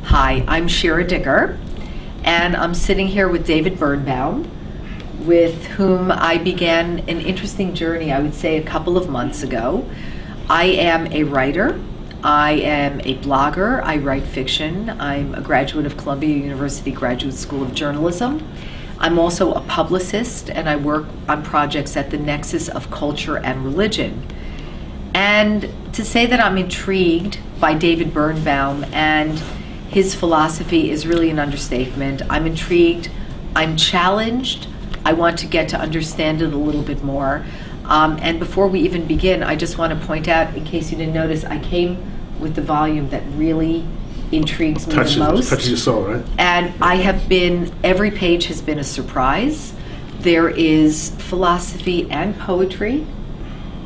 Hi, I'm Shira Dicker, and I'm sitting here with David Birnbaum, with whom I began an interesting journey, I would say, a couple of months ago. I am a writer. I am a blogger. I write fiction. I'm a graduate of Columbia University Graduate School of Journalism. I'm also a publicist, and I work on projects at the nexus of culture and religion. And to say that I'm intrigued by David Birnbaum and his philosophy is really an understatement. I'm intrigued, I'm challenged, I want to get to understand it a little bit more. And before we even begin, I just want to point out, in case you didn't notice, I came with the volume that really intrigues me the most. Touches your soul, right? And I have been, every page has been a surprise. There is philosophy and poetry,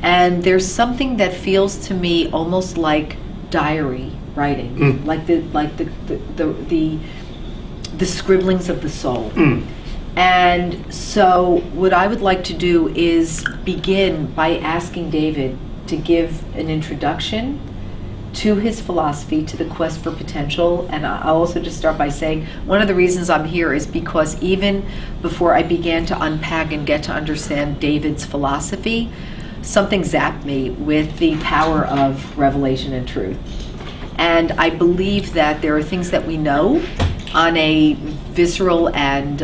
and there's something that feels to me almost like diary writing, like the scribblings of the soul. And so what I would like to do is begin by asking David to give an introduction to his philosophy, to the quest for potential. And I'll also just start by saying one of the reasons I'm here is because even before I began to unpack and get to understand David's philosophy, something zapped me with the power of revelation and truth. And I believe that there are things that we know on a visceral and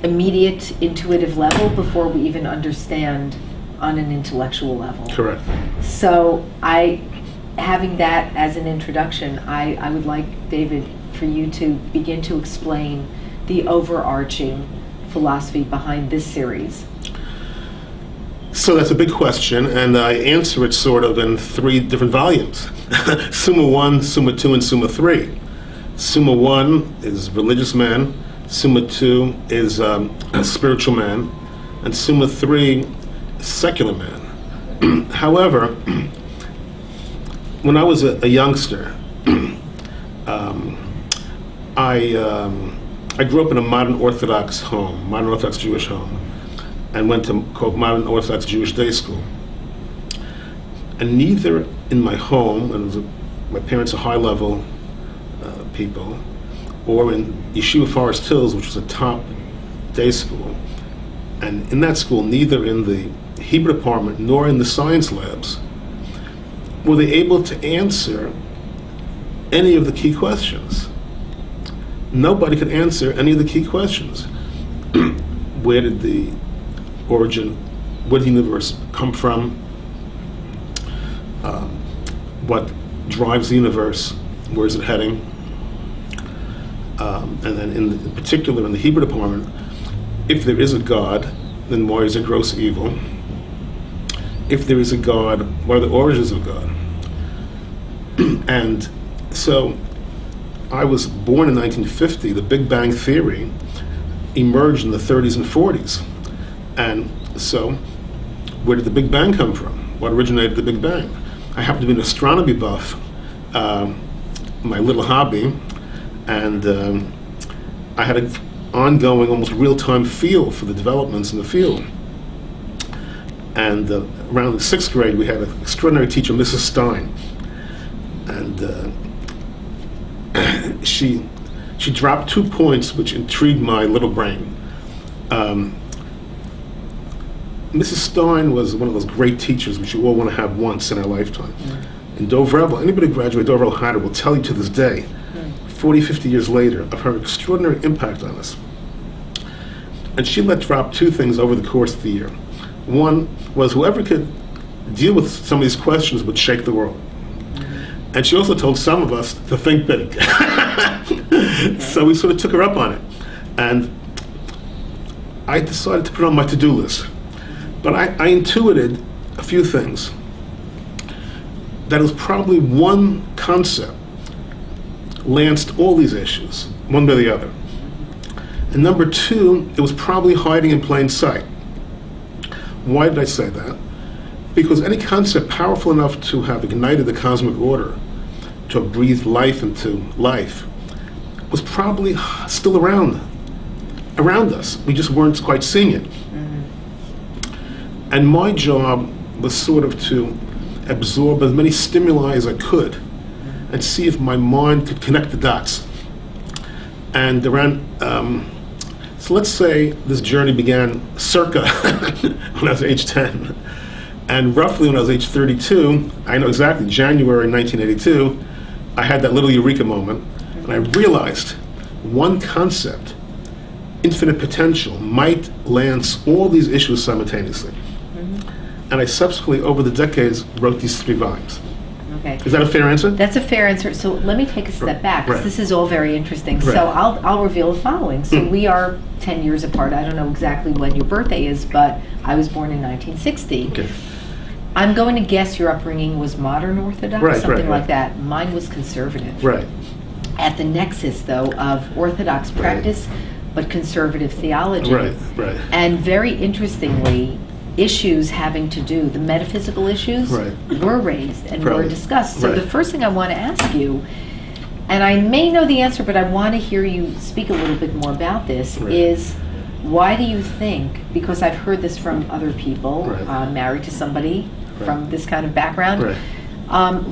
immediate intuitive level before we even understand on an intellectual level. Correct. So having that as an introduction, I would like, David, for you to begin to explain the overarching philosophy behind this series. So that's a big question, and I answer it sort of in 3 different volumes. Summa 1, Summa 2, and Summa 3. Summa 1 is religious man, Summa 2 is a spiritual man, and Summa 3 is secular man. However, when I was a youngster, I grew up in a modern Orthodox home, modern Orthodox Jewish home, and went to modern Orthodox Jewish day school. And neither in my home, and my parents are high-level people, or in Yeshiva Forest Hills, which was a top day school, and in that school, neither in the Hebrew department nor in the science labs were they able to answer any of the key questions. Nobody could answer any of the key questions. Where did the origin, where did the universe come from? What drives the universe? Where is it heading? And then in particular in the Hebrew department, if there is a God, then why is it gross evil? If there is a God, what are the origins of God? And so I was born in 1950. The Big Bang Theory emerged in the 30s and 40s. And so where did the Big Bang come from? What originated the Big Bang? I happen to be an astronomy buff, my little hobby, and I had an ongoing, almost real-time feel for the developments in the field. And around the 6th grade, we had an extraordinary teacher, Mrs. Stein, and she dropped 2 points which intrigued my little brain. Mrs. Stein was one of those great teachers which you all want to have once in our lifetime. In Dovreville, anybody who graduated Dovreville Higher will tell you to this day, 40, 50 years later, of her extraordinary impact on us. And she let drop 2 things over the course of the year. One was whoever could deal with some of these questions would shake the world. And she also told some of us to think big. So we sort of took her up on it. And I decided to put it on my to-do list. But I intuited a few things. That it was probably one concept lanced all these issues, one by the other. And number 2, it was probably hiding in plain sight. Why did I say that? Because any concept powerful enough to have ignited the cosmic order, to have breathed life into life, was probably still around us. We just weren't quite seeing it. And my job was sort of to absorb as many stimuli as I could and see if my mind could connect the dots. And around, so let's say this journey began circa when I was age 10. And roughly when I was age 32, I know exactly, January 1982, I had that little eureka moment, and I realized one concept, infinite potential, might lance all these issues simultaneously. And I subsequently, over the decades, wrote these 3 volumes. Okay. Is that a fair answer? That's a fair answer. So let me take a step back, because this is all very interesting. Right. So I'll reveal the following. So we are 10 years apart. I don't know exactly when your birthday is, but I was born in 1960. Okay. I'm going to guess your upbringing was modern Orthodox, something like that. Mine was conservative. Right. At the nexus, though, of Orthodox practice, but conservative theology. Right, right. And very interestingly, issues having to do, the metaphysical issues, were raised and were discussed. So the first thing I want to ask you, and I may know the answer, but I want to hear you speak a little bit more about this, is why do you think, because I've heard this from other people, married to somebody from this kind of background,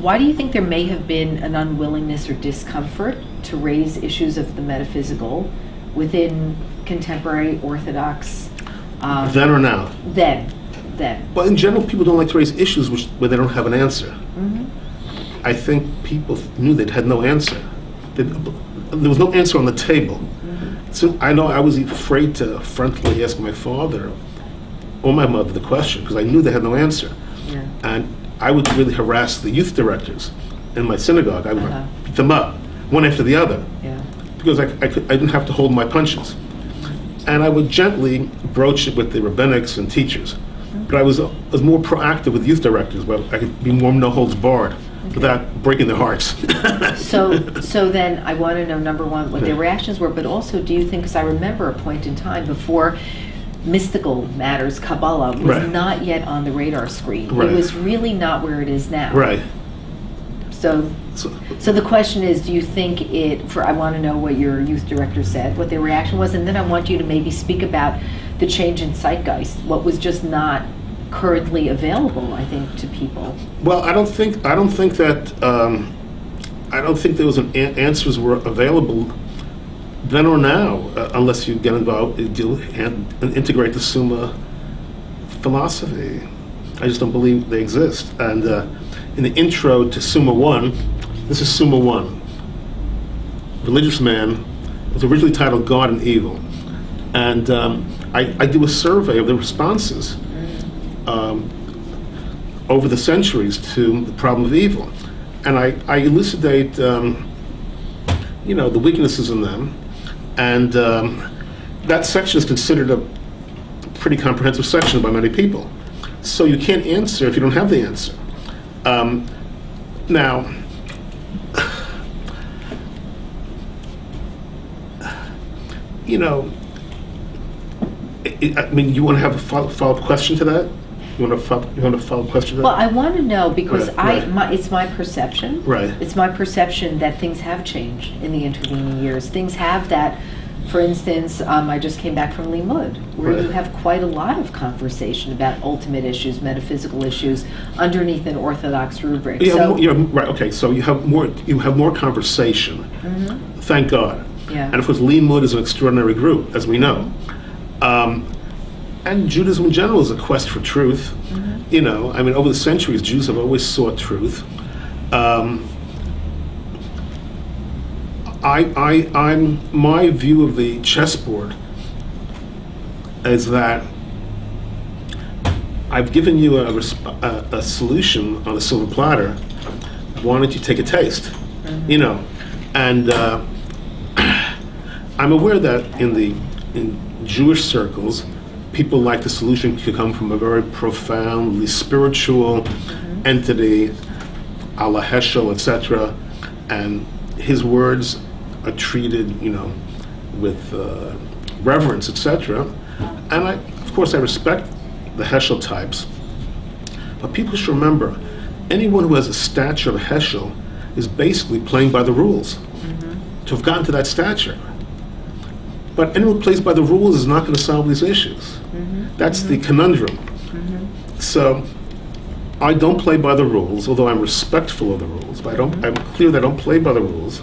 why do you think there may have been an unwillingness or discomfort to raise issues of the metaphysical within contemporary Orthodox? Then or now? Then. Well, in general, people don't like to raise issues where they don't have an answer. I think people knew they had no answer. There was no answer on the table. So I know I was afraid to frontally ask my father or my mother the question, because I knew they had no answer. And I would really harass the youth directors in my synagogue. I would beat them up, one after the other, because I didn't have to hold my punches. And I would gently broach it with the rabbinics and teachers. But I was more proactive with youth directors, where I could be more no holds barred without breaking their hearts. So then I want to know, number one, what their reactions were, but also, do you think, because I remember a point in time before mystical matters, Kabbalah, was not yet on the radar screen. It was really not where it is now. So the question is, do you think I want to know what your youth director said, what their reaction was, and then I want you to maybe speak about the change in zeitgeist, what was just not currently available, I think, to people. Well, I don't think there was answers were available then or now, unless you get involved and integrate the Summa philosophy. I just don't believe they exist. And in the intro to Summa 1, this is Summa 1. Religious Man. It was originally titled God and Evil. And I do a survey of the responses over the centuries to the problem of evil. And I elucidate the weaknesses in them. And that section is considered a pretty comprehensive section by many people. So you can't answer if you don't have the answer. Now, you want to have a follow-up question to that? You want a follow-up question to that? Well, I want to know, because it's my perception. It's my perception that things have changed in the intervening years. Things have that. For instance, I just came back from Limud, where you have quite a lot of conversation about ultimate issues, metaphysical issues, underneath an Orthodox rubric. Okay, so you have more conversation. Thank God. And of course, Limud is an extraordinary group, as we know. And Judaism in general is a quest for truth. Over the centuries, Jews have always sought truth. My view of the chessboard is that I've given you a solution on a silver platter. Why don't you take a taste? And I'm aware that in Jewish circles, people like the solution to come from a very profoundly spiritual entity, Allah Heschel, etc. And his words are treated, with reverence, etc. And of course, I respect the Heschel types. But people should remember, anyone who has a stature of Heschel is basically playing by the rules. To have gotten to that stature. But anyone who plays by the rules is not going to solve these issues. That's the conundrum. So I don't play by the rules, although I'm respectful of the rules, but I'm clear that I don't play by the rules,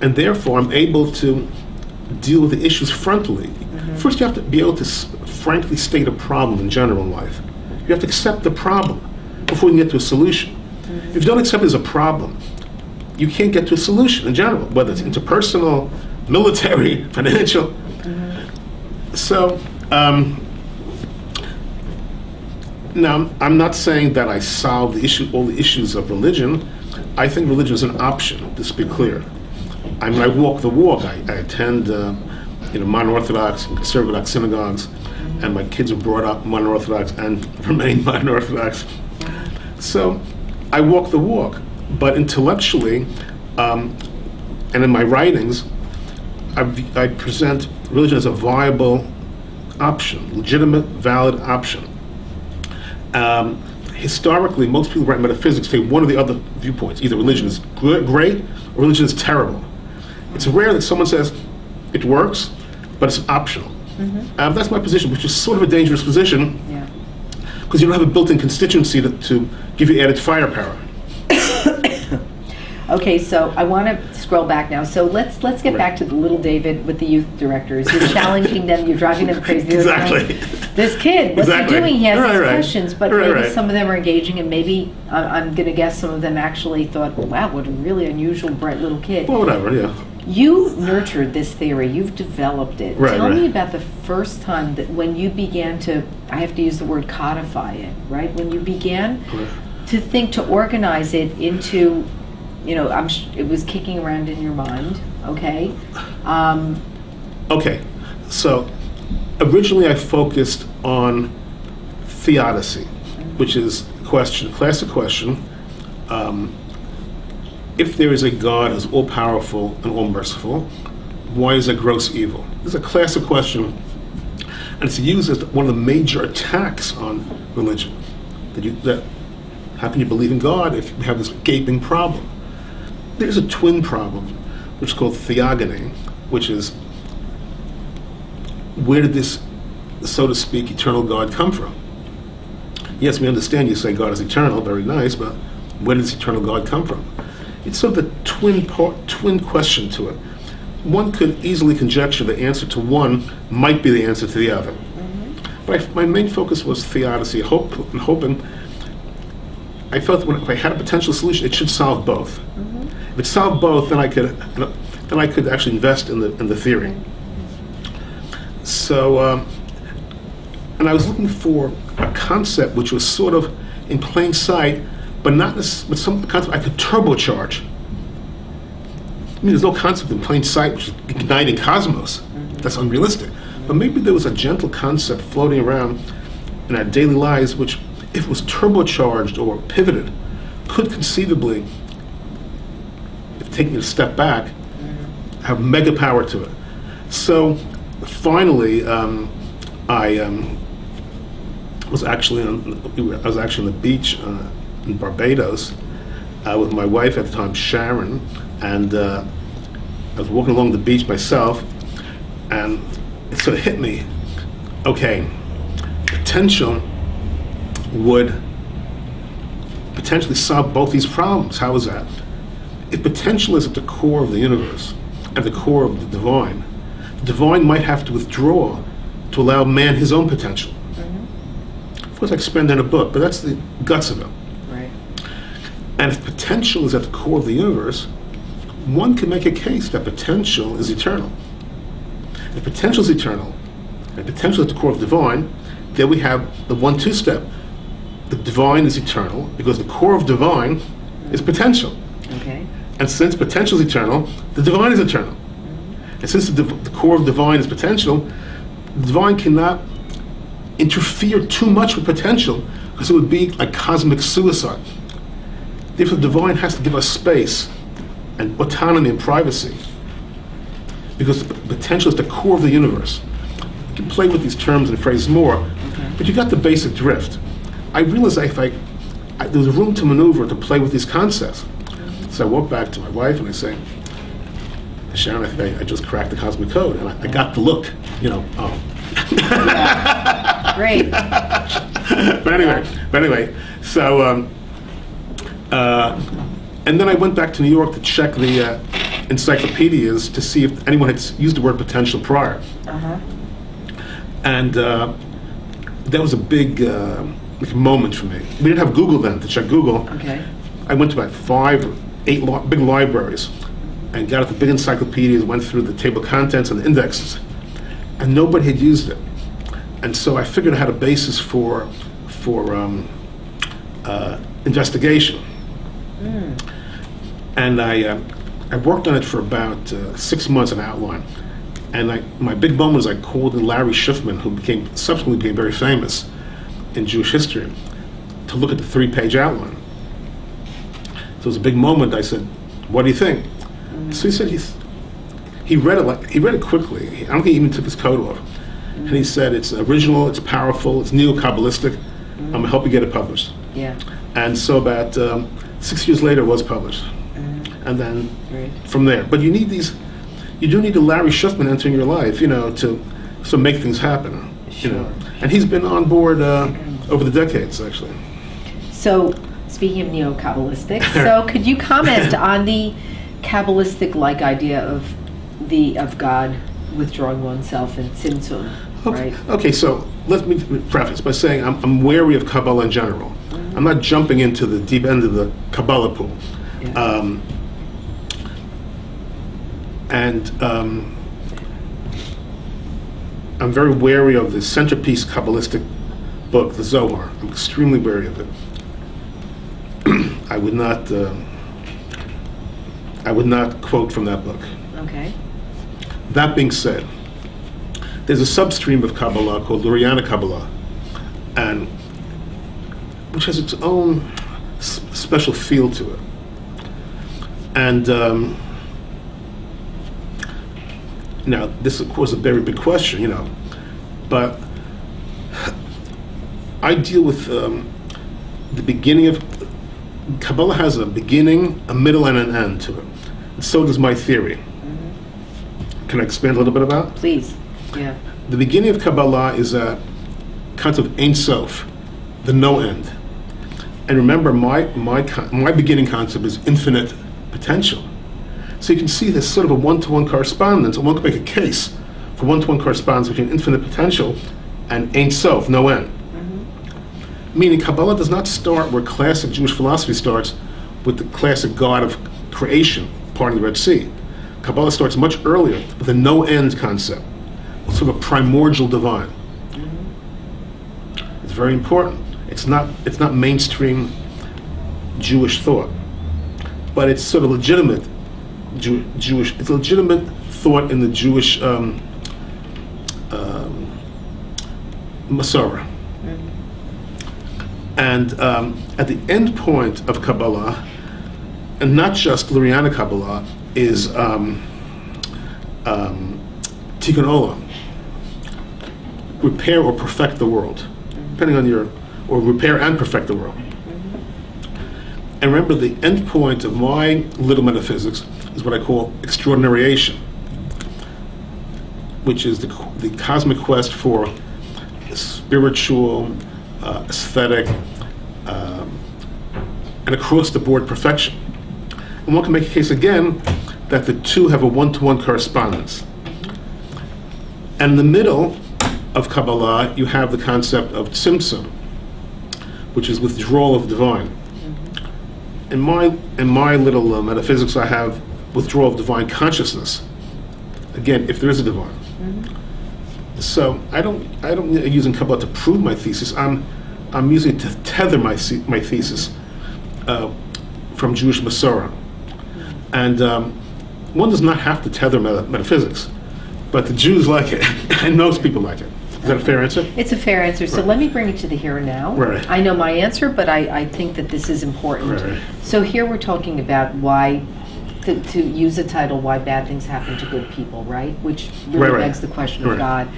and therefore I'm able to deal with the issues frontally. First, you have to be able to frankly state a problem in general in life. You have to accept the problem before you can get to a solution. If you don't accept it as a problem, you can't get to a solution in general, whether it's interpersonal, military, financial. So, now, I'm not saying that I solve all the issues of religion. I think religion is an option, just to be clear. I mean, I walk the walk. I attend modern Orthodox and conservative synagogues, and my kids were brought up modern Orthodox and remain modern Orthodox. So I walk the walk, but intellectually, and in my writings, I present religion as a viable option, legitimate, valid option. Historically, most people who write metaphysics take one of the other viewpoints. Either religion is great or religion is terrible. It's rare that someone says it works, but it's optional. That's my position, which is sort of a dangerous position, because you don't have a built-in constituency to give you added firepower. Okay, so I want to scroll back now. So let's get back to the little David with the youth directors. You're challenging them. You're driving them crazy. Exactly. This kid, what's he doing? He has these questions, but maybe some of them are engaging, and maybe I'm going to guess some of them actually thought, "Wow, what a really unusual, bright little kid." Well, whatever. Yeah. You nurtured this theory. You've developed it. Tell me about the first time that when you began to, I have to use the word codify it, right? When you began to think, to organize it into, it was kicking around in your mind, okay? Okay, so originally I focused on theodicy, which is classic question. If there is a God who's all-powerful and all-merciful, why is there gross evil? This is a classic question, and it's used as one of the major attacks on religion. How can you believe in God if you have this gaping problem? There's a twin problem, which is called theogony, which is where did this, so to speak, eternal God come from? Yes, we understand you say God is eternal, very nice, but where does eternal God come from? It's sort of a twin question to it. One could easily conjecture the answer to one might be the answer to the other. But my main focus was theodicy, hoping. I felt that if I had a potential solution, it should solve both. If it solved both, then I could actually invest in the theory. So, and I was looking for a concept which was sort of in plain sight, but not with some concept I could turbocharge. I mean, there's no concept in plain sight which is igniting cosmos. That's unrealistic. But maybe there was a gentle concept floating around in our daily lives which, if it was turbocharged or pivoted, could conceivably, if taking a step back, have mega power to it. So finally, I was actually on the beach in Barbados with my wife at the time, Sharon, and I was walking along the beach myself, and it sort of hit me. Okay, potential would potentially solve both these problems. How is that? If potential is at the core of the universe, at the core of the divine might have to withdraw to allow man his own potential. Of course, I expand in a book, but that's the guts of it. Right. And if potential is at the core of the universe, one can make a case that potential is eternal. If potential is eternal, and potential is at the core of the divine, then we have the 1-2 step. The divine is eternal because the core of divine is potential. Okay. And since potential is eternal, the divine is eternal. And since the core of divine is potential, the divine cannot interfere too much with potential because it would be like cosmic suicide. Therefore, the divine has to give us space and autonomy and privacy because the potential is the core of the universe. You can play with these terms and phrases more, but you got the basic drift. I realized there was room to maneuver to play with these concepts. So I walked back to my wife and I say, Sharon, I think I just cracked the cosmic code, and I got the look, Yeah. Great. but anyway, so and then I went back to New York to check the encyclopedias to see if anyone had used the word potential prior. And that was a big moment for me. We didn't have Google then to check Google. Okay. I went to about 5 or 8 big libraries and got out the big encyclopedias, went through the table of contents and the indexes, and nobody had used it. And so I figured I had a basis for investigation. And I worked on it for about 6 months, an outline. And my big moment was I called in Larry Schiffman, who subsequently became very famous in Jewish history, to look at the 3-page outline. So it was a big moment. I said, "What do you think?" So he said he read it quickly. I don't think he even took his coat off. And he said, "It's original, it's powerful, it's neo-Kabbalistic. I'm gonna help you get it published." Yeah. And so about 6 years later, it was published. And then from there. But you do need a Larry Schiffman entering your life, to make things happen. Sure. And he's been on board over the decades, actually. So, speaking of neo-Kabbalistic, so could you comment on the Kabbalistic-like idea of God withdrawing oneself in Tzimtzum, right? Okay, so let me preface by saying I'm wary of Kabbalah in general. I'm not jumping into the deep end of the Kabbalah pool. Yeah. I'm very wary of the centerpiece Kabbalistic book, the Zohar. I'm extremely wary of it. I would not quote from that book. Okay. That being said, there's a substream of Kabbalah called Lurianic Kabbalah, and which has its own special feel to it. And now, this of course is a very big question, but I deal with the beginning of Kabbalah has a beginning, a middle, and an end to it. And so does my theory. Can I expand a little bit about it? Please. Yeah. The beginning of Kabbalah is a concept of Ein Sof, the no end. And remember, my beginning concept is infinite potential. So you can see there's sort of a one-to-one correspondence, and one can make a case for one-to-one correspondence between infinite potential and Ein Sof, no end. Meaning Kabbalah does not start where classic Jewish philosophy starts, with the classic God of creation, part of the Red Sea. Kabbalah starts much earlier with a no-end concept, sort of a primordial divine. It's very important. It's not mainstream Jewish thought, but it's sort of legitimate Jewish. It's a legitimate thought in the Jewish Masorah. And at the end point of Kabbalah, and not just Lurianic Kabbalah, is Tikkun Olam, repair or perfect the world, depending on or repair and perfect the world. And remember, the end point of my little metaphysics is what I call extraordinariation, which is the cosmic quest for spiritual, aesthetic, and across-the-board perfection. And one can make a case again that the two have a one-to-one correspondence. And in the middle of Kabbalah, you have the concept of Tzimtzum, which is withdrawal of divine. In my little metaphysics, I have withdrawal of divine consciousness. Again, if there is a divine. So I don't using Kabbalah to prove my thesis. I'm using it to tether my thesis from Jewish Masorah. And one does not have to tether metaphysics, but the Jews like it, and most people like it. Is that a fair answer? It's a fair answer. So let me bring it to the here and now. Right. I know my answer, but I think that this is important. Right. So here we're talking about why, to use a title, why bad things happen to good people, right? Which really begs the question of God.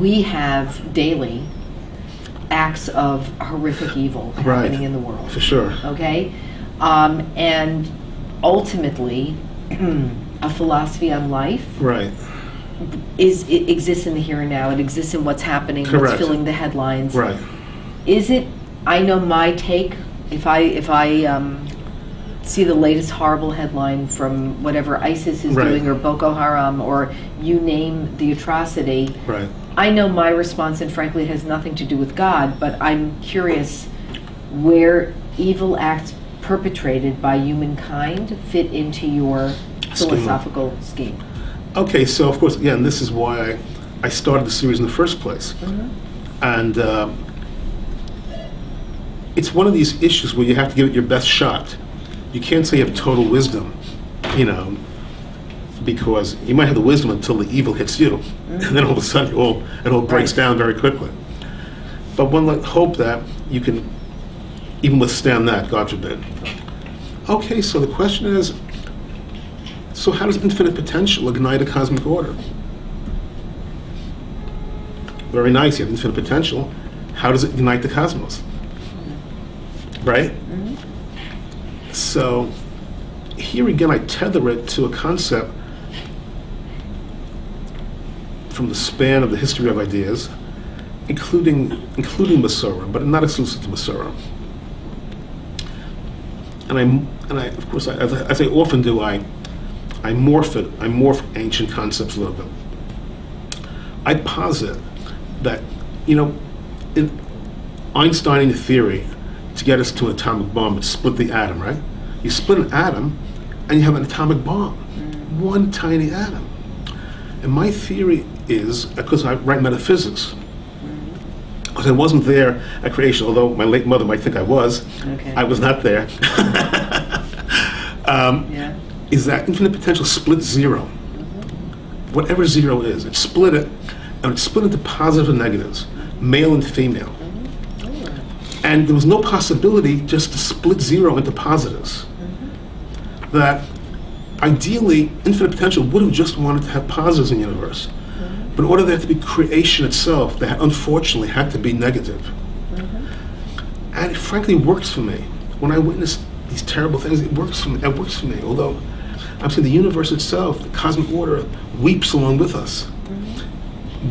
We have daily acts of horrific evil happening in the world. For sure. Okay? And ultimately, a philosophy on life it exists in the here and now. It exists in what's happening, Correct. what's filling the headlines. Right. Is it? I know my take. If I see the latest horrible headline from whatever ISIS is Right. doing, or Boko Haram, or you name the atrocity, Right. I know my response, and frankly, it has nothing to do with God, but I'm curious where evil acts perpetrated by humankind fit into your philosophical scheme. Okay, so of course, again, this is why I started the series in the first place. And it's one of these issues where you have to give it your best shot. You can't say you have total wisdom, you know, because you might have the wisdom until the evil hits you, and then all of a sudden it all breaks down very quickly. But one would hope that you can even withstand that, God forbid. Okay, so the question is, so how does infinite potential ignite a cosmic order? Very nice, you have infinite potential. How does it ignite the cosmos? Right? So here again, I tether it to a concept from the span of the history of ideas, including Masorah, but not exclusive to Masorah. And I of course, as I often do, I morph ancient concepts a little bit. I posit that, you know, in Einsteinian theory, to get us to an atomic bomb, it's split the atom, right? You split an atom, and you have an atomic bomb, one tiny atom. And my theory is, because I write metaphysics, because I wasn't there at creation, although my late mother might think I was. Okay. I was not there. Is that infinite potential split zero? Whatever zero is, it split it, and it split into positive and negatives, male and female. And there was no possibility just to split zero into positives. That ideally, infinite potential would have just wanted to have positives in the universe. But in order for there to be creation itself, that unfortunately had to be negative. And it frankly works for me. When I witness these terrible things, it works for me. It works for me. Although I'm saying the universe itself, the cosmic order, weeps along with us.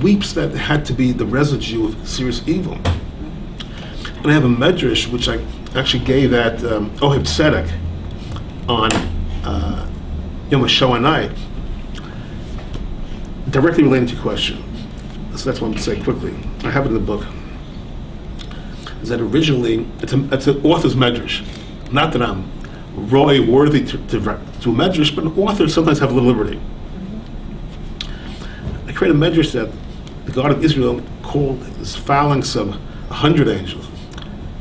Weeps that it had to be the residue of serious evil. And I have a medrash which I actually gave at Ohev Tzedek on Yom HaShoah night, directly relating to your question. So that's what I'm going to say quickly. I have it in the book. Is that originally, it's an author's medrash. Not that I'm worthy to a medrash, but authors sometimes have a little liberty. I created a medrash that the God of Israel called his phalanx of 100 angels.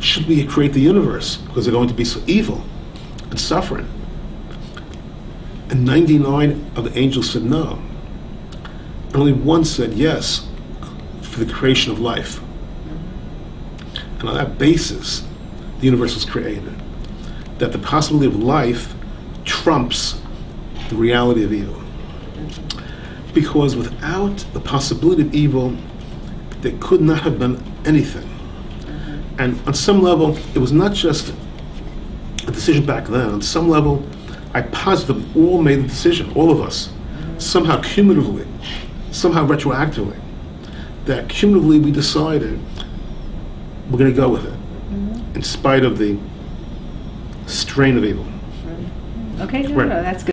Should we create the universe? Because they're going to be so evil and suffering. And 99 of the angels said no. And only one said yes for the creation of life. And on that basis, the universe was created. That the possibility of life trumps the reality of evil. Because without the possibility of evil, there could not have been anything. And on some level, it was not just a decision back then. On some level, I posit that we all made the decision, all of us, somehow cumulatively, somehow retroactively, that cumulatively we decided we're going to go with it, in spite of the strain of evil. Okay, no, that's good.